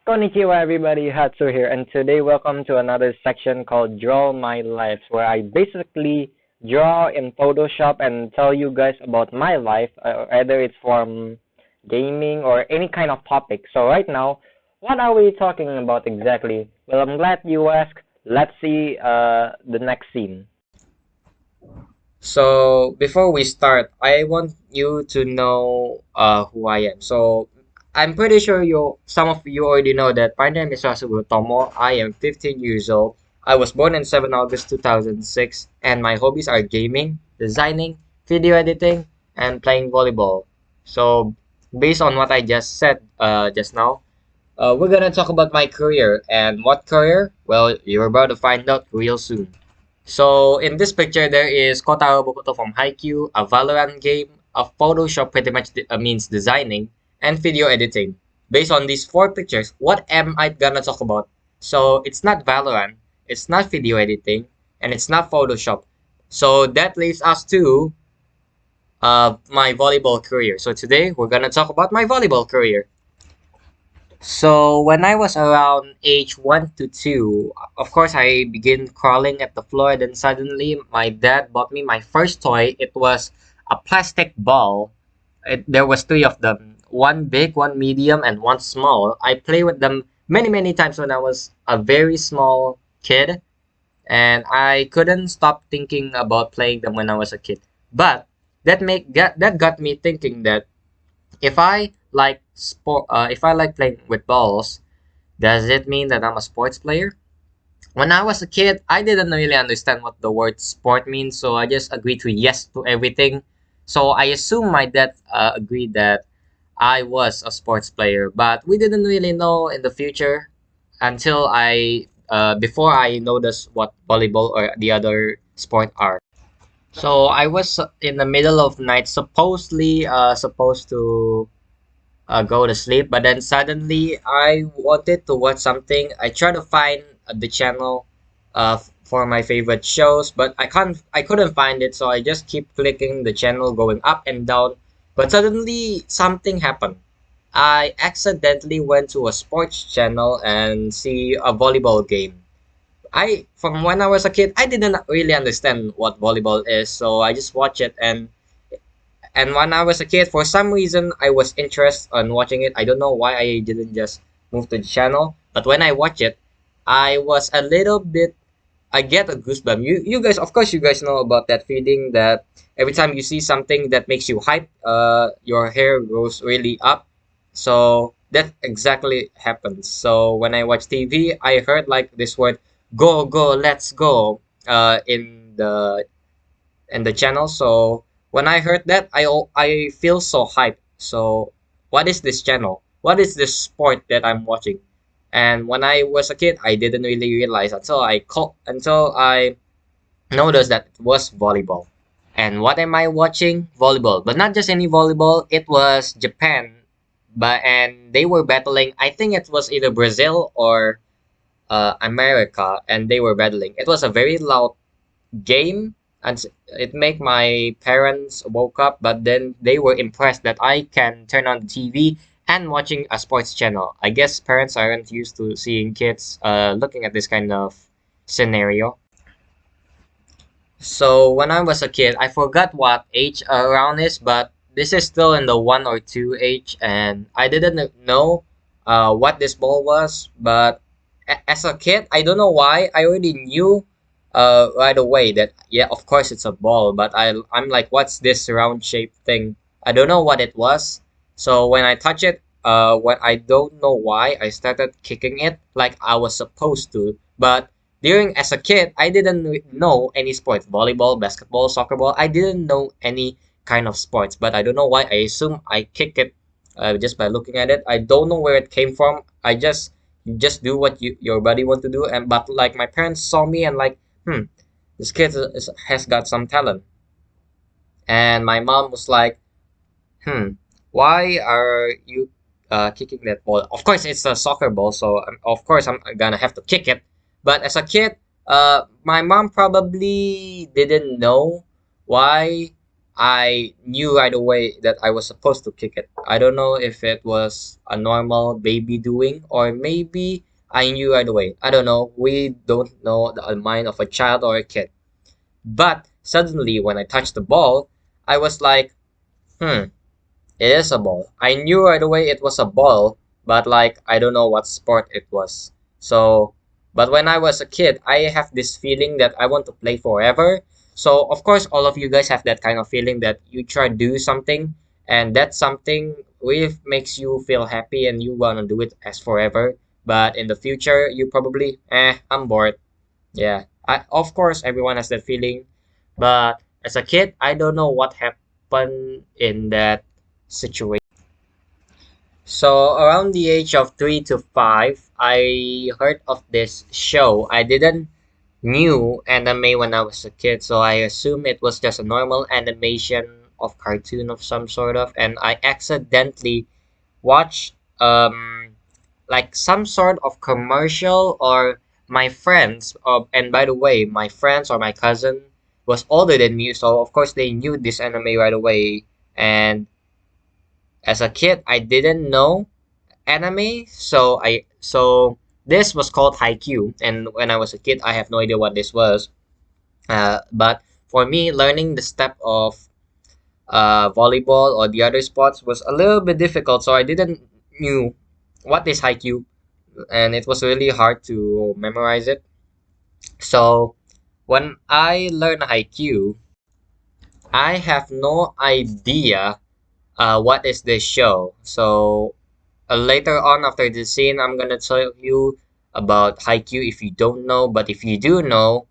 Konnichiwa everybody, Hatsu here, and today welcome to another section called Draw My Life, where I basically draw in Photoshop and tell you guys about my life, either it's from gaming or any kind of topic. So right now, what are we talking about exactly? Well, I'm glad you asked. Let's see the next scene. So before we start, I want you to know who I am. So I'm pretty sure some of you already know that my name is Rasugo Tomo. I am 15 years old. I was born on 7 August 2006, and my hobbies are gaming, designing, video editing, and playing volleyball. So based on what I just said just now, we're gonna talk about my career. And what career? Well, you're about to find out real soon. So in this picture, there is Kotaro Bokuto from Haikyuu, a Valorant game, a Photoshop pretty much means designing, and video editing. Based on these four pictures, what am I gonna talk about? So it's not Valorant, it's not video editing, and it's not Photoshop. So that leads us to my volleyball career. So today we're gonna talk about my volleyball career. So when I was around age 1 to 2, of course I began crawling at the floor. Then suddenly my dad bought me my first toy. It was a plastic ball. There was three of them, one big, one medium, and one small. I played with them many times when I was a very small kid, and I couldn't stop thinking about playing them when I was a kid. But that got me thinking that if I like playing with balls, does it mean that I'm a sports player? When I was a kid, I didn't really understand what the word sport means, so I just agreed to yes to everything. So I assume my dad agreed that I was a sports player, but we didn't really know in the future until before I noticed what volleyball or the other sport are. So I was in the middle of the night, supposedly supposed to go to sleep. But then suddenly I wanted to watch something. I tried to find the channel for my favorite shows, but I couldn't find it. So I just keep clicking the channel, going up and down. But suddenly something happened. I accidentally went to a sports channel and see a volleyball game. I From when I was a kid, I didn't really understand what volleyball is, so I just watched it. And when I was a kid, for some reason, I was interested on watching it. I don't know why I didn't just move to the channel. But when I watch it, I was a little bit. I get a goosebump. You guys, of course, you guys know about that feeling that every time you see something that makes you hype, your hair goes really up. So that exactly happens. So when I watch TV, I heard like this word, "Go, go, let's go," in the channel. So when I heard that, I feel so hyped. So what is this channel? What is this sport that I'm watching? And when I was a kid, I didn't really realize until I noticed that it was volleyball. And what am I watching? Volleyball, but not just any volleyball. It was Japan, and they were battling. I think it was either Brazil or America, and they were battling. It was a very loud game, and it made my parents woke up, but then they were impressed that I can turn on the TV and watching a sports channel. I guess parents aren't used to seeing kids looking at this kind of scenario. So when I was a kid, I forgot what age around is, but this is still in the 1 or 2 age, and I didn't know what this ball was. But as a kid, I don't know why I already knew right away that yeah, of course it's a ball. But I'm like, what's this round shaped thing? I don't know what it was. So when I touch it, what I don't know why I started kicking it like I was supposed to, but during as a kid, I didn't know any sports, volleyball, basketball, soccer ball. I didn't know any kind of sports, but I don't know why. I assume I kick it just by looking at it. I don't know where it came from. I just do what your body want to do. And but like my parents saw me and like, this kid has got some talent. And my mom was like, hmm, why are you kicking that ball? Of course, it's a soccer ball, so of course I'm gonna have to kick it. But as a kid, my mom probably didn't know why. I knew right away that I was supposed to kick it. I don't know if it was a normal baby doing or maybe I knew right away. I don't know. We don't know the mind of a child or a kid. But suddenly, when I touched the ball, I was like, hmm, it is a ball. I knew right away it was a ball, but like I don't know what sport it was. So, but when I was a kid, I have this feeling that I want to play forever. So, of course, all of you guys have that kind of feeling that you try to do something and that something really makes you feel happy and you want to do it as forever. But in the future, you probably, I'm bored. Yeah. Of course, everyone has that feeling. But as a kid, I don't know what happened in that situation. So around the age of 3 to 5, I heard of this show. I didn't knew anime when I was a kid, so I assumed it was just a normal animation of cartoon of some sort of, and I accidentally watched like some sort of commercial or my friends. And by the way, my friends or my cousin was older than me, so of course they knew this anime right away. And as a kid, I didn't know anime, so this was called Haikyuu, and when I was a kid, I have no idea what this was. But for me, learning the step of volleyball or the other sports was a little bit difficult, so I didn't knew what is Haikyuu, and it was really hard to memorize it. So when I learned Haikyuu, I have no idea what is this show. So later on after the scene, I'm gonna tell you about Haikyuu if you don't know. But if you do know,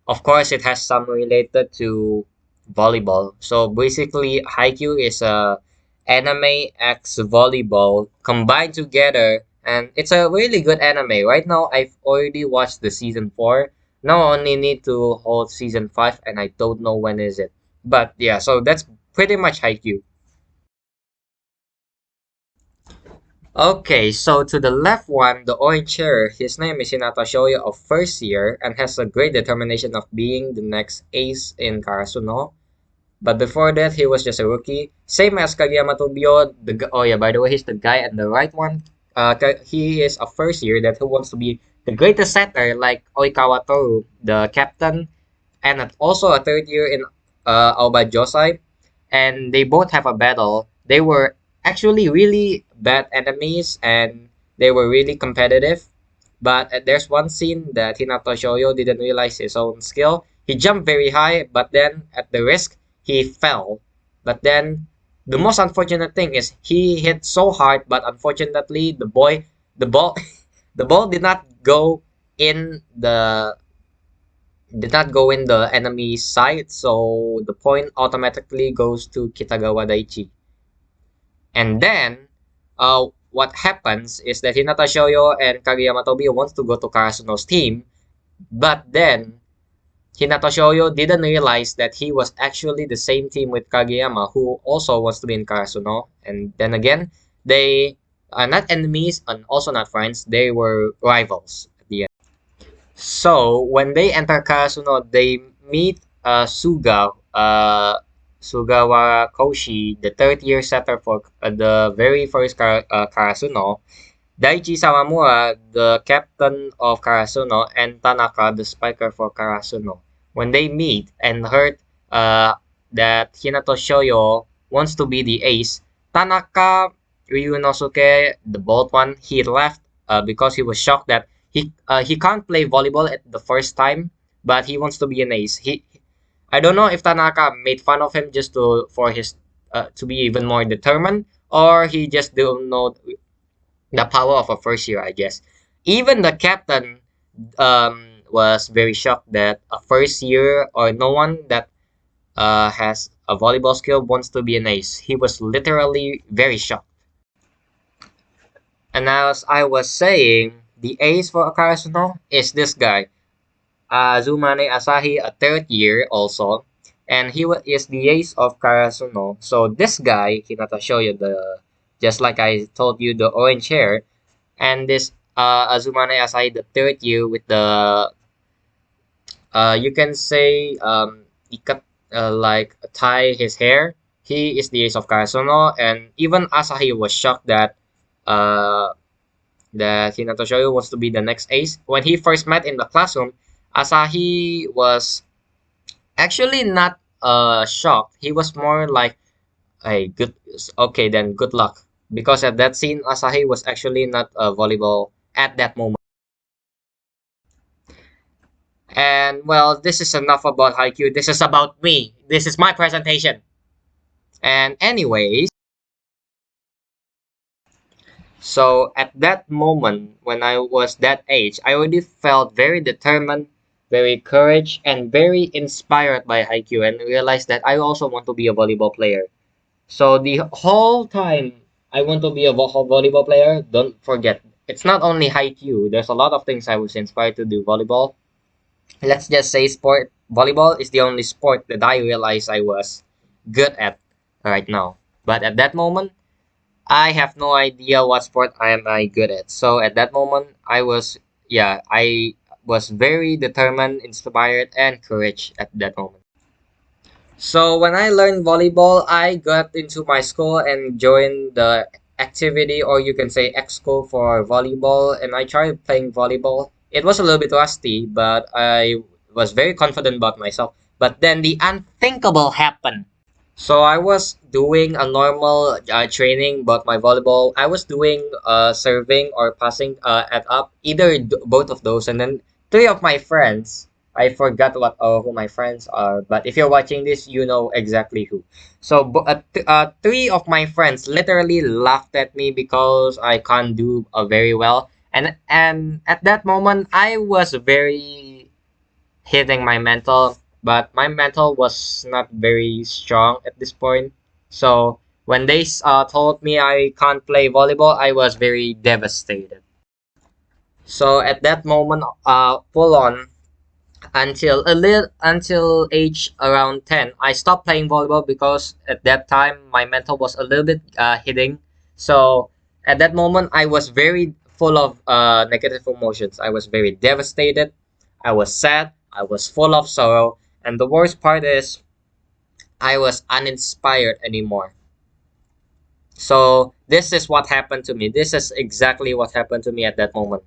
of course, it has some related to volleyball. So basically, Haikyuu is a anime x volleyball combined together, and it's a really good anime. Right now, I've already watched the season 4. Now I only need to hold season 5, and I don't know when is it. But yeah, so that's pretty much Haikyuu. Okay, so to the left one, the orange chair, his name is Hinata Shoya of first year and has a great determination of being the next ace in Karasuno. But before that, he was just a rookie. Same as Kageyama Tobio. Oh yeah, by the way, he's the guy and the right one. He is a first year that who wants to be the greatest setter like Oikawa Toru, the captain, and also a third year in Aoba Josai, and they both have a battle. They were actually really bad enemies, and they were really competitive. But there's one scene that Hinato Shoyo didn't realize his own skill. He jumped very high, but then at the risk, he fell. But then the most unfortunate thing is he hit so hard, but unfortunately the ball, the ball in the did not go in the enemy side, so the point automatically goes to Kitagawa Daichi. And then, what happens is that Hinata Shoyo and Kageyama Tobio wants to go to Karasuno's team, but then Hinata Shoyo didn't realize that he was actually the same team with Kageyama, who also wants to be in Karasuno. And then again, they are not enemies and also not friends. They were rivals at the end. So when they enter Karasuno, they meet Sugawa Koshi, the third year setter for the very first Karasuno, Daichi Sawamura, the captain of Karasuno, and Tanaka, the spiker for Karasuno. When they meet and heard that Hinato Shoyo wants to be the ace, Tanaka Ryunosuke, the bold one, he left because he was shocked that he can't play volleyball at the first time, but he wants to be an ace. I don't know if Tanaka made fun of him just for his to be even more determined, or he just don't know the power of a first year, I guess. Even the captain was very shocked that a first year or no one that has a volleyball skill wants to be an ace. He was literally very shocked. And as I was saying, the ace for Akarasuno is this guy, Azumane Asahi, a third year also, and is the ace of Karasuno. So this guy, Hinata Shoyo, the just like I told you, the orange hair, and this Azumane Asahi, the third year with the you can say ikat like tie his hair. He is the ace of Karasono, and even Asahi was shocked uh, that Hinata Shoyo wants to be the next ace. When he first met in the classroom, Asahi was actually not shocked. He was more like, "Hey, good, okay, then good luck." Because at that scene, Asahi was actually not volleyball at that moment. And well, this is enough about Haikyuu. This is about me. This is my presentation. And anyways, so at that moment when I was that age, I already felt very determined, very courage, and very inspired by Haikyuu, and realized that I also want to be a volleyball player. So the whole time I want to be a volleyball player, don't forget, it's not only Haikyuu. There's a lot of things I was inspired to do volleyball. Let's just say sport volleyball is the only sport that I realized I was good at right now. But at that moment, I have no idea what sport I good at. So at that moment, I was very determined, inspired, and courage at that moment. So when I learned volleyball, I got into my school and joined the activity, or you can say school for volleyball, and I tried playing volleyball. It was a little bit rusty, but I was very confident about myself. But then the unthinkable happened. So I was doing a normal training about my volleyball. I was doing serving or passing at up, either both of those, and then three of my friends. I forgot who my friends are, but if you're watching this, you know exactly who. So three of my friends literally laughed at me because I can't do very well, and at that moment I was very hitting my mental, but my mental was not very strong at this point. So when they told me I can't play volleyball, I was very devastated. So at that moment, full on until age around 10, I stopped playing volleyball because at that time my mental was a little bit hitting. So at that moment, I was very full of negative emotions. I was very devastated. I was sad. I was full of sorrow. And the worst part is I was uninspired anymore. So this is what happened to me. This is exactly what happened to me at that moment.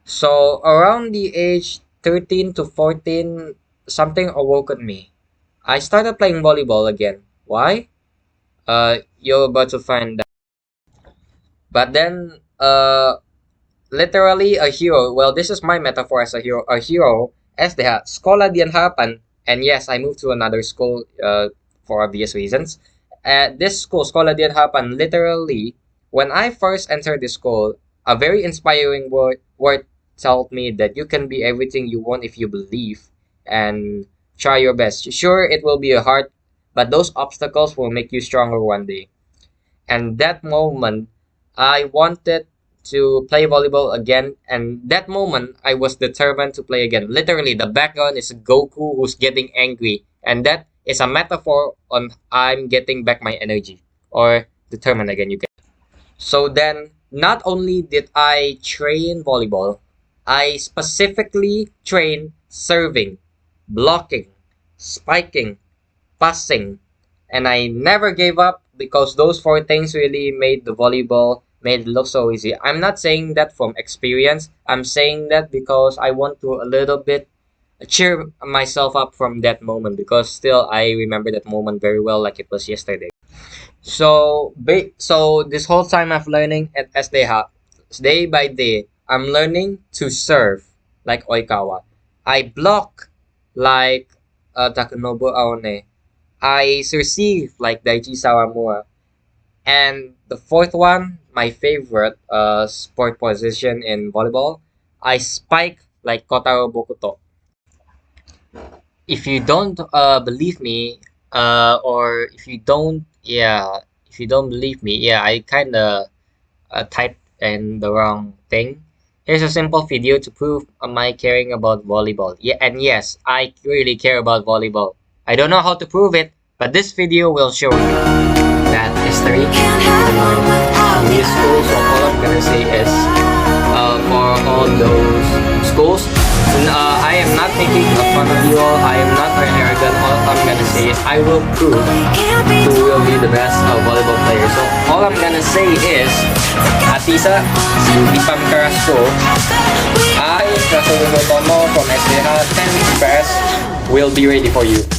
So around the age 13 to 14, something awoke in me. I started playing volleyball again. Why? You're about to find out. But then, literally a hero. Well, this is my metaphor as a hero. A hero, SDH, Escola di Harapan. And yes, I moved to another school for obvious reasons. This school, Escola di Harapan, literally, when I first entered the school, a very inspiring word told me that you can be everything you want if you believe and try your best. Sure, it will be hard, but those obstacles will make you stronger one day. And that moment, I wanted to play volleyball again. And that moment, I was determined to play again. Literally, the background is Goku who's getting angry. And that is a metaphor on I'm getting back my energy. Or determined again, you can. So then, not only did I train volleyball, I specifically train serving, blocking, spiking, passing, and I never gave up because those four things really made the volleyball made it look so easy. I'm not saying that from experience. I'm saying that because I want to a little bit cheer myself up from that moment because still I remember that moment very well like it was yesterday. So this whole time of learning at SDH, day by day, I'm learning to serve like Oikawa. I block like Takunobu Aone. I receive like Daichi Sawamura. And the fourth one, my favorite sport position in volleyball, I spike like Kotaro Bokuto. If you don't believe me, or if you don't believe me, yeah, I kind of typed in the wrong thing. Here's a simple video to prove my caring about volleyball. Yeah, and yes, I really care about volleyball. I don't know how to prove it, but this video will show you that history. These schools, so all I'm gonna say is for all those schools, I am not making fun of you all. I am not very arrogant. I'm gonna say is I will prove who will be the best volleyball player. So all I'm gonna say is, Atisa, Ipam Carrasco, I, Rasul Tomo from SDH 10 Express, will be ready for you.